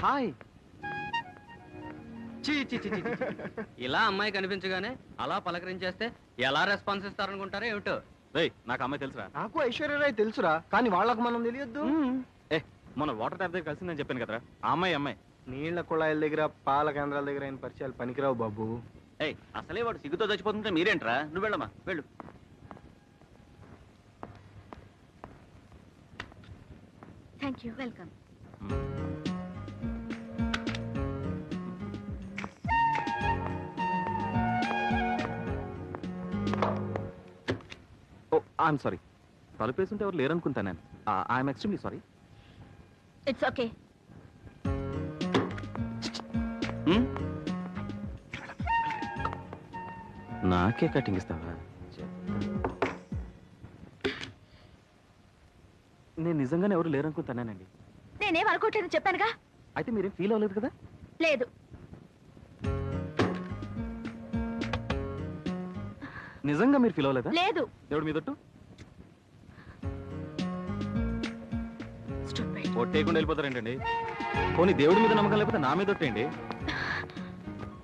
Hi. ఇలా అమ్మాయి కనిపించగానే అలా పలకరించేస్తే ఎలా రెస్పాన్స్ ఇస్తారనుకుంటారో ఏమిటో. నాకు అమ్మాయి తెలుసురా. నాకు ఐశ్వర్యరాయ్ తెలుసురా, కానీ వాళ్ళకు మనం తెలియద్దు. మన వాటర్ ట్యాప్ దగ్గర కలిసిందని చెప్పాను కదరా, ఆ అమ్మాయి. నీళ్ల కుళాయిల దగ్గర పాల కేంద్రాల దగ్గర అయిన పరిచయాలు పనికిరావు బాబు. అసలే వాడు సిగ్గుతో చచ్చిపోతుంటే మీరేంట్రా? నువ్వు వెళ్ళమ్మా, వెళ్ళు. Thank you. Welcome. I'm sorry, తలుపేసుంటే ఎవరు లేరనుకుంటా నేను. I'm extremely sorry. It's okay. నాకే కటింగ్ ఇస్తావా? నేను నిజంగానే ఎవరు లేరనుకుంటానండి. నేనేం అనుకోవట్లేదు చెప్పానుగా. అయితే మీరేం ఫీల్ అవ్వలేదు కదా? లేదు. నిజంగా మీరు ఫీల్ అవ్వలేదా? లేదు. దేవుడి మీదొట్టు. ఒట్టేయకుండా వెళ్ళిపోతారేంటండి? పోనీ దేవుడి మీద నమ్మకం లేకపోతే నా మీద ఒట్టేయండి.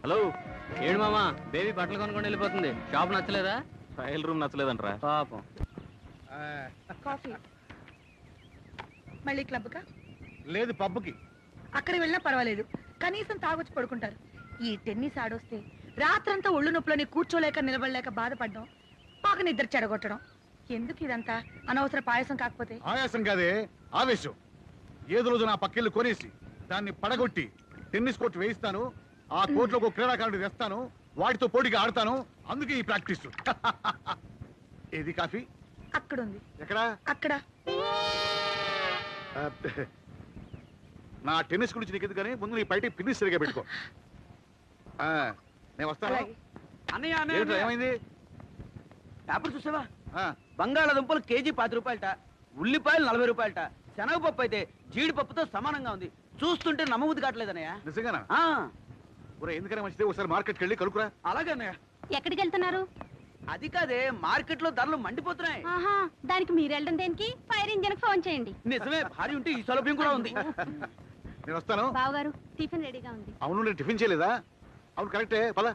హలో, ఏడు మామా, బేబీ బట్టలు కొనుక్కొని వెళ్ళిపోతుంది. షాప్ నచ్చలేదా? ట్రయల్ రూమ్ నచ్చలేదంటరా పాపం. కాఫీ. మళ్ళీ క్లబ్కా? లేదు, పబ్కి. అక్కడ వెళ్ళినా పర్వాలేదు, కనీసం తాగొచ్చి పడుకుంటారు. ఈ టెన్నిస్ ఆడొస్తే రాత్రంతా ఒళ్ళు నొప్పులని కూర్చోలేక నిలబడలేక బాధపడడం, పాక నిద్ర చెడగొట్టడం. ఎందుకు ఇదంతా? అనవసర పాయసం కాకపోతే. ఆయాసం కాదే, ఆవేశం. ఏదో రోజు నా పక్కెళ్ళు కొనేసి దాన్ని పడగొట్టి టెన్నిస్ కోర్టు వేయిస్తాను. ఆ కోర్టులో ఒక క్రీడాకారుడు తెస్తాను, వాటితో పోటీగా ఆడతాను. అందుకే ఈ ప్రాక్టీస్. ఏది కాఫీ? అక్కడుంది. ఎక్కడా? అక్కడ. నా టెన్నిస్ గురించి నీకు ఎందుకని ముందు నీ బయట పిన్నిస్ సరిగా పెట్టుకో. నేను వస్తాను. ఏమైంది? పేపర్ చూసావా? బంగాళాదుంపలు కేజీ 10 రూపాయలట, ఉల్లిపాయలు 40 రూపాయలట, శనగపప్పు అయితే జీడిపప్పుతో సమానంగా ఉంది. చూస్తుంటే నమ్మబుద్ధి కావట్లేదన్నయ్య. నిజంగానా? ఎందుకనే మంచిది, ఒకసారి మార్కెట్కి వెళ్ళి కలుకురా. అలాగే అన్నయ్య. ఎక్కడికి వెళ్తున్నారు? అది కాదే, మార్కెట్ లో ధరలు మండిపోతున్నాయి. దానికి మీరు వెళ్ళడం దేనికి? ఫైర్ ఇంజిన్ ఫోన్ చేయండి. నిజమే, భారీ ఉంటే ఈ సౌలభ్యం కూడా ఉంది. నేను వస్తాను. బావగారు, టిఫిన్ రెడీగా ఉంది. అవును, నేను టిఫిన్ చేయలేదా? అవును, కరెక్టే. పద.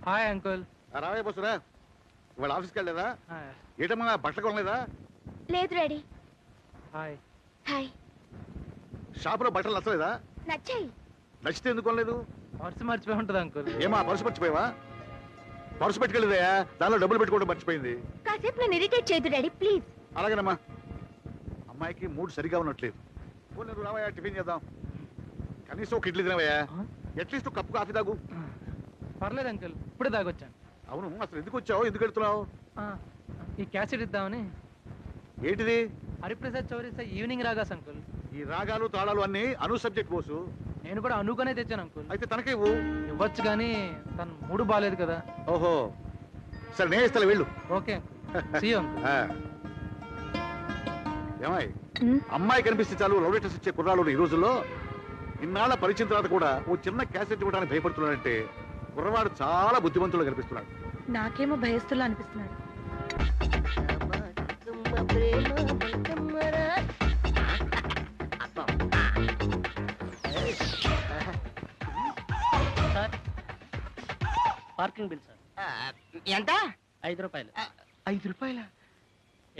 Hi uncle. రావే బస్సురా. ఇవాళ ఆఫీస్కి వెళ్ళలేదా? ఏటమ్మా, బట్టలు కొనలేదా? లేదు రెడీ. హాయ్. హాయ్. షాపులో బట్టలు నచ్చలేదా? నచ్చాయి. నచ్చితే ఎందుకు కొనలేదు? పర్సు మర్చిపోయి ఉంటుంది అంకుల్. ఏమా, పర్సు మర్చిపోయావా? పర్సు పెట్టుకెళ్ళదా? దానిలో డబ్బులు పెట్టుకోవడం మర్చిపోయింది. కాసేపు నన్ను ఇరిటేట్ చేయదు డాడీ, ప్లీజ్. అలాగేనమ్మా. అమ్మాయికి మూడ్ సరిగా ఉన్నట్లేదు. నువ్వు రావయ్యా, టిఫిన్ చేద్దాం. కనీసం ఒక ఇడ్లీ తినవయ్యా. అట్లీస్ట్ ఒక కప్పు కాఫీ తాగు. పర్లేదు అంకుల్, ఇప్పుడే తాగొచ్చాను. అవును, అసలు ఎందుకు వచ్చావు? ఎందుకు వెళ్తున్నావు? ఈ క్యాసెట్ ఇద్దామని. ఏంటిది? హరిప్రసాద్ చౌరస్తా ఈవినింగ్ రాగాస్ అంకుల్. ఈ రాగాలు తాళాలు అన్ని అను సబ్జెక్ట్ కోసు. నేను కూడా అనుకునే తెచ్చాను అంకుల్. అయితే తనకే ఇవ్వు. ఇవ్వచ్చు కానీ తను మూడు బాగాలేదు కదా. ఓహో, సరే నేను ఇస్తాను, వెళ్ళు. Okay see you uncle. ఏమాయ్, అమ్మాయి కనిపిస్తే చాలు లవ్ లెటర్స్ ఇచ్చే కుర్రాళ్ళు ఈ రోజుల్లో. ఇన్నాళ్ళ పరిచయం తర్వాత కూడా ఓ చిన్న క్యాసెట్ ఇవ్వడానికి భయపడుతున్నాడంటే కుర్రవాడు చాలా బుద్ధిమంతులు కనిపిస్తున్నాడు. నాకేమో భయస్తులా అనిపిస్తున్నాడు. Parking bill sir. ఎంత? 5 రూపాయలు. 5 రూపాయల?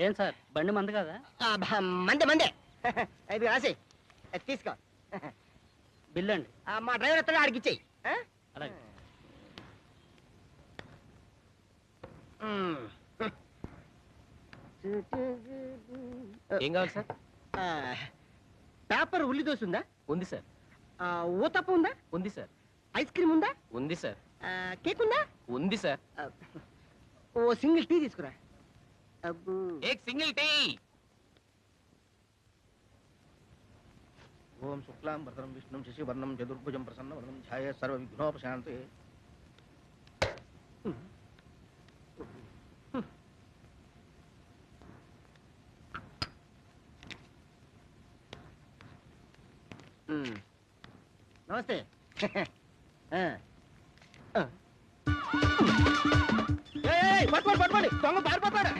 ఏం సార్, బండి మంది కదా? మందే 5 రాసి తీసుకో. బిల్ అండి. మా డ్రైవర్ ఎత్తాడు, ఆడికిచ్చేయి. అలాగే. ఏం కావాలి సార్? పేపర్ ఉల్లి దోశ ఉందా? ఉంది సార్. ఊతప్ప ఉందా? ఉంది సార్. ఐస్ క్రీమ్ ఉందా? ఉంది సార్. కేక్ ఉందా? ఉంది సార్. ఓ సింగిల్ టీ తీసుకురా. ఏక్ సింగిల్ టీ. ఓం శుక్లాం వరదరం విష్ణుం శశివర్ణం చతుర్భుజం ప్రసన్నవదనం ఛాయే సర్వ విఘ్నోపశాంతే. నమస్తే. పట్టుకోండి పట్టుకోండి, దొంగ పారిపోతాడు.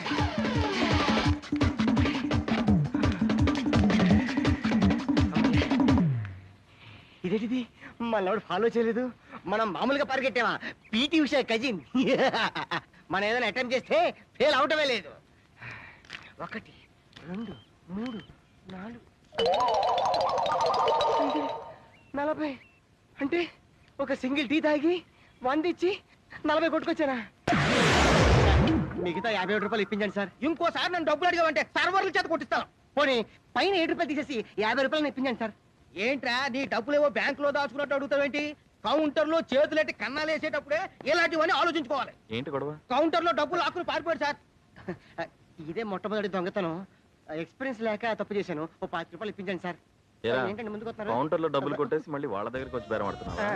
ఇదేంటిది మనోడు ఫాలో చేయలేదు. మనం మామూలుగా పరిగెట్టామా? PT Usha cousin. మనం ఏదైనా అటెంప్ట్ చేస్తే ఫెయిల్ అవటమే లేదు. 1 2 3 4 40. అంటే ఒక సింగిల్ టీ తాగి 100 ఇచ్చి 40 కొట్టుకొచ్చానా? మిగతా 57 రూపాయలు ఇప్పించండి సార్. ఇంకోసారి నన్ను డబ్బులు అడిగామంటే సర్వర్ల చేత కొట్టిస్తాను. పోనీ పైన 7 రూపాయలు తీసేసి 50 రూపాయలు ఇప్పించండి సార్. ఏంట్రా నీ డబ్బులేవో బ్యాంకులో దాచుకున్నట్టు అడుగుతావేంటి? కౌంటర్ లో చేతులెట్టి కన్నాలు వేసేటప్పుడే ఇలాంటివన్నీ ఆలోచించుకోవాలి. ఏంటి గొడవ? కౌంటర్ లో డబ్బులు ఆకులు పారిపోయాడు సార్. ఇదే మొట్టమొదటి దొంగతనం. ఎక్స్పీరియన్స్ లేక తప్పు చేశాను. ఓ 5 రూపాయలు ఇప్పించండి సార్. ఏంటండి ముందుకు వస్తున్నారు? కౌంటర్ లో డబ్బులు కొట్టేసి మళ్ళీ వాళ్ళ దగ్గరికి వచ్చి బేరం ఆడుతున్నావా?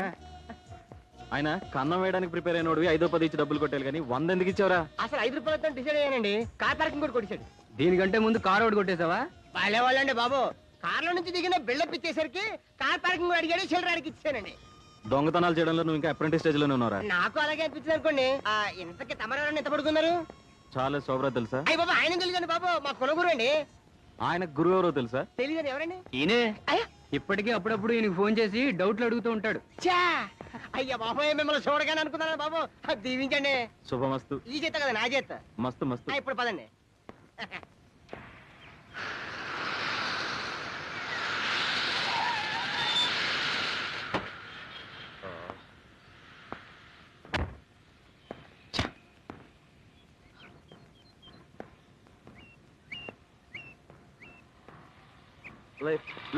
ఆయన కన్నం వేయడానికి ప్రిపేర్ అయినోడివి 5 10 ఇచ్చి డబ్బులు కొట్టాలి కానీ 100 ఎందుకు ఇచ్చావరా? అసలు 5 రూపాయలతో డిసైడ్ అయ్యానండి. కార్ పార్కింగ్ కూడా కొట్టేశాడు. దీనికంటే ముందు కారు ఒకటి కొట్టేసావా? వాళ్ళే వాళ్ళండి బాబు. కార్లో నుంచి దిగిన బిల్డప్ ఇచ్చేసరికి కార్ పార్కింగ్ కూడా అడిగాడు, చిల్లరాడికి ఇచ్చానండి. దొంగతనాలు చేయడంలో నువ్వు ఇంకా అప్రెంటిస్ స్టేజ్ లోనే ఉన్నారా? నాకు అలాగే అనిపించింది అనుకోండి. ఇంతకి తమరెవరన్నా ఎంత పడుకున్నారు? చాలా శోభరా తెలుసా? అయ్యి బాబు ఆయన తెలియదండి బాబు, మా కులగురు అండి. ఆయన గురువు ఎవరో తెలుసా? తెలియదండి. ఎవరండి? ఈయనే. అయ్యా ఇప్పటికీ అప్పుడప్పుడు ఈయనకి ఫోన్ చేసి డౌట్లు అడుగుతూ ఉంటాడు. చా అయ్యా బాబు మిమ్మల్ని చూడగానే అనుకున్నాను బాబు. దీవించండి. శుభమస్తు. ఈ చేత కదా నా చేత. మస్తు మస్తు. ఇప్పుడు పదండి.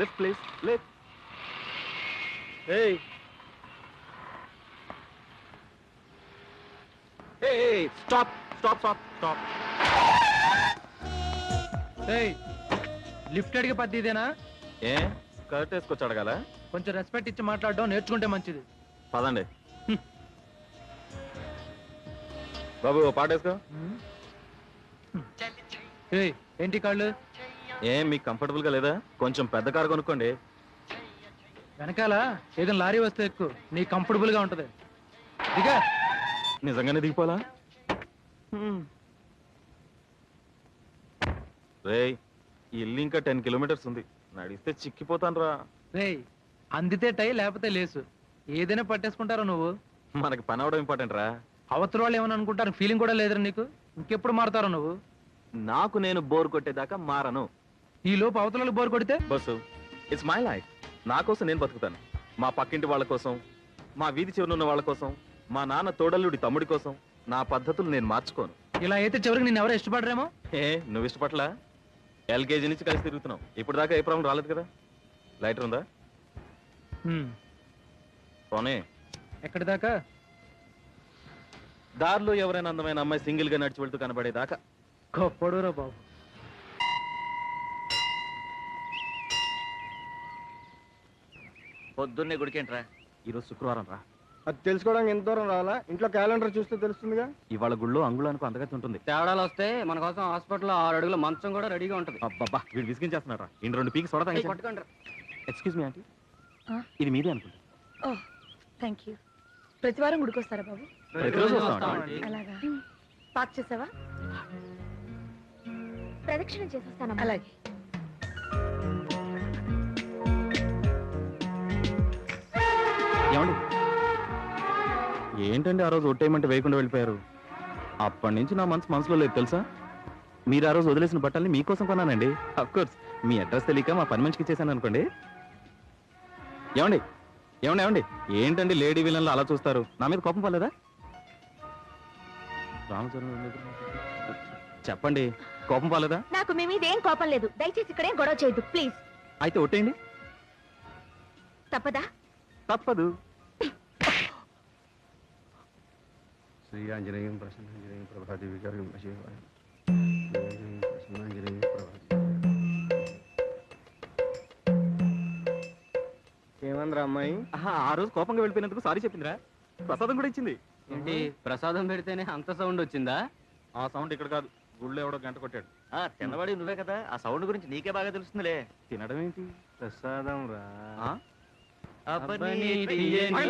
Lift, please. Lift. Hey. Hey, stop. Lift అడిగే పద్ధతి ఇదేనా? ఏ కరెక్ట్ వేసుకొచ్చి అడగాల? కొంచెం రెస్పెక్ట్ ఇచ్చి మాట్లాడడం నేర్చుకుంటే మంచిది. పదండి. బాబు ఓ పాట వేసుకో. ఏయ్, ఏంటి కాళ్ళు? ఏం మీకు కంఫర్టబుల్ గా లేదా? కొంచెం పెద్ద కారు కొనుక్కోండి. వెనకాల ఏదైనా లారీ వస్తే ఎక్కువ, నీ కంఫర్టబుల్ గా ఉంటది. దిగా. నిజంగానే దిగిపోలా? రేయ్, ఈ ఇల్లు ఇంకా 10 కిలోమీటర్స్ ఉంది. నడిస్తే చిక్కిపోతాను రా. రేయ్, అందితే టై లేకపోతే లేసు, ఏదైనా పట్టేసుకుంటారా నువ్వు? మనకి పని అవడం ఇంపార్టెంట్ రా. అవతల వాళ్ళు ఏమని అనుకుంటారు ఫీలింగ్ కూడా లేదురా నీకు. ఇంకెప్పుడు మారుతారా నువ్వు? నాకు నేను బోర్ కొట్టేదాకా మారను. ఈ లోపు అవతల వాళ్ళు బోర్ కొడితే? Bus, it's my life. నా కోసం నేను బతుకుతాను. మా పక్కింటి వాళ్ళ కోసం, మా వీధి చివరనున్న వాళ్ళ కోసం, మా నాన్న తోడల్లుడి తమ్ముడి కోసం నా పద్ధతులు నేను మార్చుకోను. ఇలా అయితే చివరికి నేను ఎవరో ఇష్టపడరేమో. ఏ నువ్వు ఇష్టపట్లా? LKG నుంచి కలిసి తిరుగుతున్నావు. ఇప్పుడు దాకా ఏ ప్రాబ్లం రాలేదు కదా? లైటర్ ఉందా? పోనీ. ఎక్కడి దాకా? దారిలో ఎవరైనా అందమైన అమ్మాయి సింగిల్ గా నడిచి వెళ్తూ కనబడేదాకా. గొప్పడురా బాబు. పొద్దున్నే గుడికేంట్రా? ఈరోజు శుక్రవారం రా. అది తెలుసుకోవడానికి ఎంత దూరం రావాలా? ఇంట్లో క్యాలెండర్ చూస్తే తెలుస్తుందిగా. ఇవాళ గుళ్ళో అంగుళానికి అందగతి ఉంటుంది. తేడాలు వస్తే మన కోసం హాస్పిటల్లో 6 అడుగుల మంచం కూడా రెడీగా ఉంటుంది. అబ్బబ్బా వీడు విసిగించేస్తున్నారా? ఇన్ని 2 పీక్స్ చూడతా. పట్టుకోండి. ఎక్స్క్యూజ్ మీ ఆంటీ, ఇది మీదే అనుకుంటా. ఓ థ్యాంక్ యూ. ప్రతి వారం గుడికొస్తారా బాబు? ప్రతిరోజు వస్తాం. అలాగా. పార్క్ చేసావా? ప్రదక్షిణ చేసేస్తాను. అలాగే. ఏమండి ఏంటండి ఆ రోజు ఒట్టేయమంటే వేయకుండా వెళ్ళిపోయారు? అప్పటి నుంచి నా మనసులో లేదు తెలుసా? మీరు ఆ రోజు వదిలేసిన బట్టల్ని మీకోసం కొన్నానండి. అఫ్కోర్స్ మీ అడ్రస్ తెలియక మా పని మనిషికి ఇచ్చేసాను అనుకోండి. ఏమండి ఏమండి ఏమండి ఏంటండి లేడీ విలన్లు అలా చూస్తారు? నా మీద కోపం పర్లేదా? చెప్పండి, కోపం పర్లేదా? నాకు మీ మీద ఏం కోపం లేదు. దయచేసి ఇక్కడే గొడవ చేయొద్దు ప్లీజ్. అయితే ఒట్టేయండి. తప్పదా? తప్పదు. శ్రీ ఆంజనేయం ప్రసన్నాంజనేయం ప్రభాదేవి గారు ఏమందిరా అమ్మాయి? ఆ రోజు కోపంగా వెళ్ళిపోయినందుకు సారీ చెప్పిందిరా. ప్రసాదం కూడా ఇచ్చింది. ఏంటి ప్రసాదం పెడితేనే అంత సౌండ్ వచ్చిందా? ఆ సౌండ్ ఇక్కడ కాదు, గుళ్ళో ఎవడో గంట కొట్టాడు. తిన్నవాడి నువ్వే కదా, ఆ సౌండ్ గురించి నీకే బాగా తెలుస్తుందిలే. తినడం ఏంటి? ప్రసాదం రా. ఆ? అబ్బని తీయని